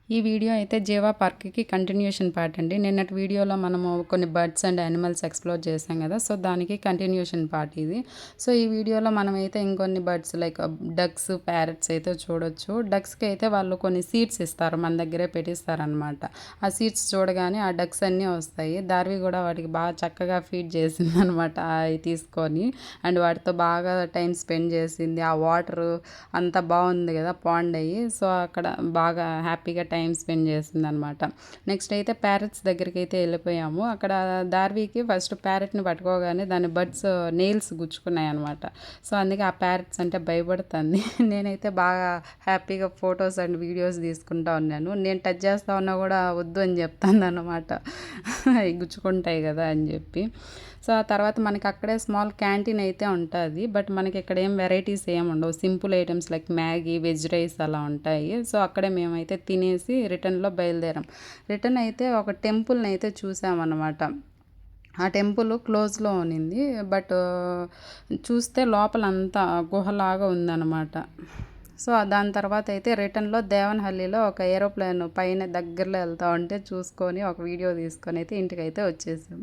ఈ వీడియో అయితే జీవా పార్క్‌కి కంటిన్యూషన్ పార్ట్ అండి. నిన్నటి వీడియోలో మనము కొన్ని బర్డ్స్ అండ్ యానిమల్స్ ఎక్స్‌ప్లోర్ చేసాం కదా! సో, దానికి కంటిన్యూషన్ పార్ట్ ఇది. సో, ఈ వీడియోలో మనమైతే ఇంకొన్ని బర్డ్స్ లైక్ డక్స్, ప్యారట్స్ అయితే చూడొచ్చు. డక్స్‌కి అయితే వాళ్ళు కొన్ని సీడ్స్ ఇస్తారు. మన దగ్గరే పెట్టిస్తారనమాట. ఆ సీడ్స్ చూడగానే ఆ డక్స్ అన్నీ వస్తాయి. దార్వి కూడా వాటికి బాగా చక్కగా ఫీడ్ చేసిందనమాట అయి తీసుకొని. అండ్ వాటితో బాగా టైం స్పెండ్ చేసింది. ఆ వాటరు అంతా బాగుంది కదా! పాండ్ అయ్యి. సో, అక్కడ బాగా హ్యాపీగా టైం స్పెండ్ చేసిందనమాట. నెక్స్ట్ అయితే ప్యారెట్స్ దగ్గరికి అయితే వెళ్ళిపోయాము. అక్కడ దార్వికి ఫస్ట్ ప్యారెట్ని పట్టుకోగానే దాని బడ్స్ నెయిల్స్ గుచ్చుకున్నాయి అనమాట. సో, అందుకే ఆ ప్యారెట్స్ అంటే భయపడుతుంది. నేనైతే బాగా హ్యాపీగా ఫొటోస్ అండ్ వీడియోస్ తీసుకుంటా ఉన్నాను. నేను టచ్ చేస్తా ఉన్నా కూడా వద్దు అని చెప్తానన్నమాట. అవి గుచ్చుకుంటాయి కదా అని చెప్పి. సో, ఆ తర్వాత మనకి అక్కడే స్మాల్ క్యాంటీన్ అయితే ఉంటుంది. బట్ మనకి ఇక్కడ ఏం వెరైటీస్ ఏమి ఉండవు. Simple items like Maggi, veg rice అలా ఉంటాయి. సో, అక్కడే మేమైతే తినేసి రిటర్న్‌లో బయలుదేరాం. రిటర్న్ అయితే ఒక టెంపుల్‌ని అయితే చూసామన్నమాట. ఆ టెంపుల్ క్లోజ్‌లో ఉన్నింది. బట్ చూస్తే లోపలంతా గుహలాగా ఉందన్నమాట. సో, దాని తర్వాత అయితే రిటర్న్‌లో దేవనహల్లిలో ఒక ఏరోప్లేన్ పైన దగ్గరలో వెళ్తా ఉంటే చూసుకొని ఒక వీడియో తీసుకొని అయితే ఇంటికైతే వచ్చేసాం.